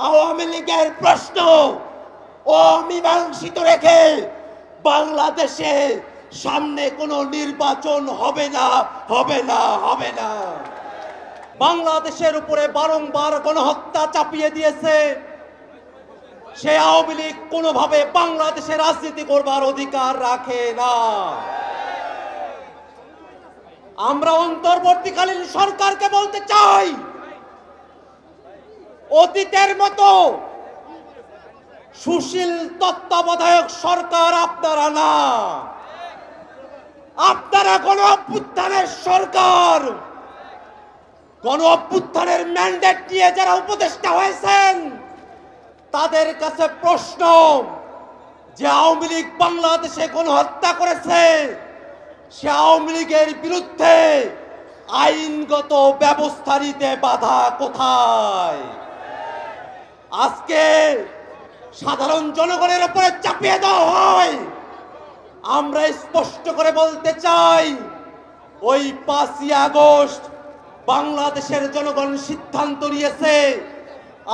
আওয়ামী লীগের প্রশ্ন অমীমাংসিত রেখে বাংলাদেশে সামনে কোনো নির্বাচন হবে না, হবে না, হবে না। বাংলাদেশের উপরে বারংবার গণহত্যা চাপিয়ে দিয়েছে। সে আওয়ামী লীগ কোনোভাবে বাংলাদেশে রাজনীতি করবার অধিকার রাখে না। আমরা অন্তর্বর্তীকালীন সরকারকে বলতে চাই, অতীতের মতো সুশীল তত্ত্বাবধায়ক সরকার আপনারা না, আপনারা গণ অভ্যুত্থানের সরকার। গণ অভ্যুত্থানের ম্যান্ডেট নিয়ে যারা উপদেষ্টা হয়েছেন তাদের কাছে প্রশ্ন যে আওয়ামী লীগ বাংলাদেশে গণহত্যা করেছে, সে আওয়ামী লীগের বিরুদ্ধে আইনগত ব্যবস্থা নিতে বাধা কোথায়? আজকে সাধারণ জনগণের উপরে চাপিয়ে দেওয়া হয়। আমরা স্পষ্ট করে বলতে চাই, ওই 5ই আগস্ট বাংলাদেশের জনগণ সিদ্ধান্ত নিয়েছে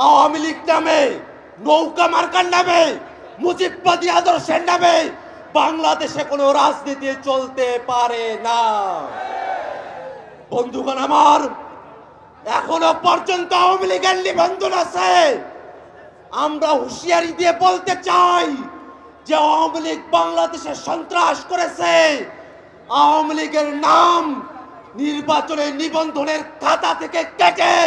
আওয়ামী লীগ নামে, নৌকা মার্কার নামে, মুজিববাদী আদর্শের নামে বাংলাদেশে কোনো রাজনীতি চলতে পারে না। বন্ধুগণ আমার, এখনো পর্যন্ত আওয়ামী লীগের নিবন্ধন আছে। আমরা হুঁশিয়ারি দিয়ে বলতে চাই যে আওয়ামী লীগ বাংলাদেশে সন্ত্রাস করেছে। আওয়ামী লীগের নাম নির্বাচনের নিবন্ধনের খাতা থেকে কেটে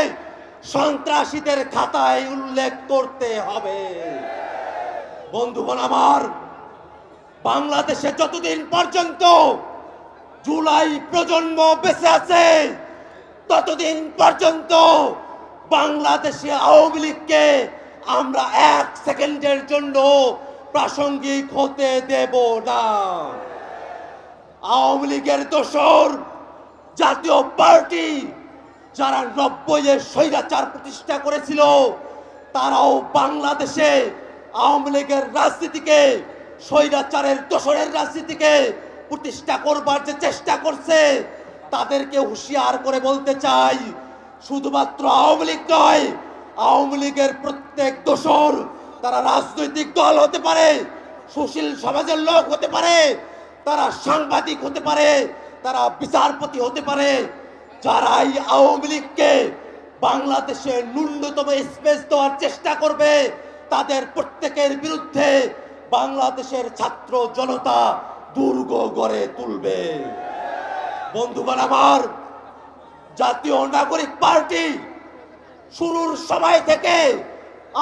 সন্ত্রাসীদের খাতায় উল্লেখ করতে হবে। বন্ধুগণ আমার, বাংলাদেশে যতদিন পর্যন্ত জুলাই প্রজন্ম বেঁচে আছে ততদিন পর্যন্ত বাংলাদেশে আওয়ামী লীগকে আমরা 1 সেকেন্ডের জন্য প্রাসঙ্গিক হতে দেব না। আওয়ামী লীগের দোসর জাতীয় পার্টি যারা 90-এ স্বৈরাচার প্রতিষ্ঠা করেছিল, তারাও বাংলাদেশে আওয়ামী লীগের রাজনীতিকে, স্বৈরাচারের দোসরের রাজনীতিকে প্রতিষ্ঠা করবার যে চেষ্টা করছে, তাদেরকে হুঁশিয়ার করে বলতে চাই, শুধুমাত্র আওয়ামী লীগ নয়, আওয়ামী লীগের প্রত্যেক দোসর তারা রাজনৈতিক দল হতে পারে, সুশীল সমাজের লোক হতে পারে, তারা সাংবাদিক হতে পারে, তারা বিচারপতি হতে পারে, যারাই আওয়ামী লীগকে বাংলাদেশে ন্যূনতম স্পেস দেওয়ার চেষ্টা করবে, তাদের প্রত্যেকের বিরুদ্ধে বাংলাদেশের ছাত্র জনতা দুর্গ গড়ে তুলবে। বন্ধুগণ আমার, জাতীয় নাগরিক পার্টি শুরুর সময় থেকে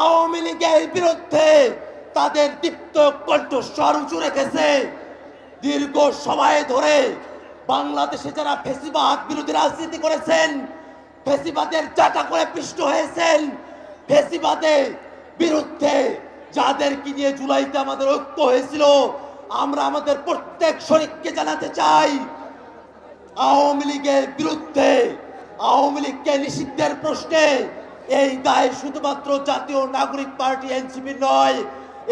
আওয়ামী লীগের বিরুদ্ধে তাদের দীপ্ত কণ্ঠস্বর উঁচু রেখেছে। দীর্ঘ সময় ধরে বাংলাদেশে যারা ফ্যাসিবাদ বিরোধী রাজনীতি করেছেন, ফ্যাসিবাদের জাটা করে পিষ্ট হয়েছেন, ফ্যাসিবাদের বিরুদ্ধে যাদেরকে নিয়ে জুলাইতে আমাদের ঐক্য হয়েছিল, আমরা আমাদের প্রত্যেক শরীরকে জানাতে চাই, আওয়ামী লীগের বিরুদ্ধে, আওয়ামী লীগকে নিষিদ্ধের প্রশ্নে এই দায় শুধুমাত্র জাতীয় নাগরিক পার্টি এনসিপি নয়,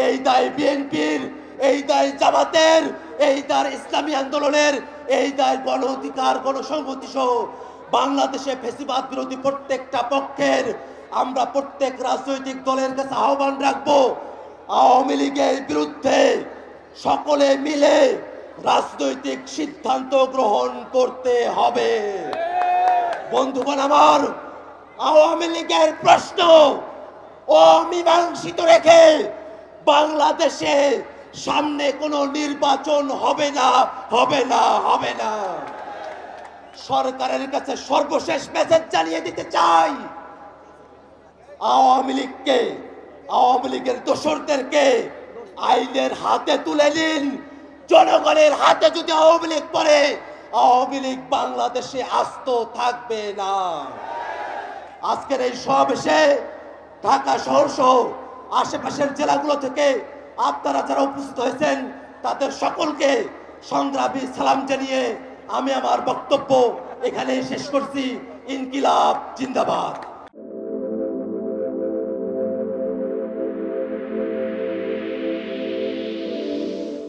এই দায় বিএনপির, এই দায় জামাতের, এই দায় ইসলামী আন্দোলনের, এই দায় গণ অধিকার গণসংহতি সহ বাংলাদেশে ফ্যাসিবাদ বিরোধী প্রত্যেকটা পক্ষের। আমরা প্রত্যেক রাজনৈতিক দলের কাছে আহ্বান রাখবো, আওয়ামী লীগের বিরুদ্ধে সকলে মিলে রাজনৈতিক সিদ্ধান্ত গ্রহণ করতে হবে। বন্ধুগণ আমার, আওয়ামী লীগের প্রশ্ন অমীমাংসিত রেখে বাংলাদেশে সামনে কোনো নির্বাচন হবে না, হবে না, হবে না। সরকারের কাছে সর্বশেষ মেসেজ জানিয়ে দিতে চাই, আওয়ামী লীগকে, আওয়ামী লীগের দোসরদেরকে আইনের হাতে তুলে নিন। জনগণের হাতে যদি আওয়ামী লীগ পড়ে, আওয়ামী লীগ বাংলাদেশে আস্ত থাকবে না। আজকের এই সমাবেশে ঢাকা শহর সহ আশেপাশের জেলাগুলো থেকে আপনারা যারা উপস্থিত হয়েছেন তাদের সকলকে সংগ্রামী সালাম জানিয়ে আমি আমার বক্তব্য এখানেই শেষ করছি। ইনকিলাব জিন্দাবাদ।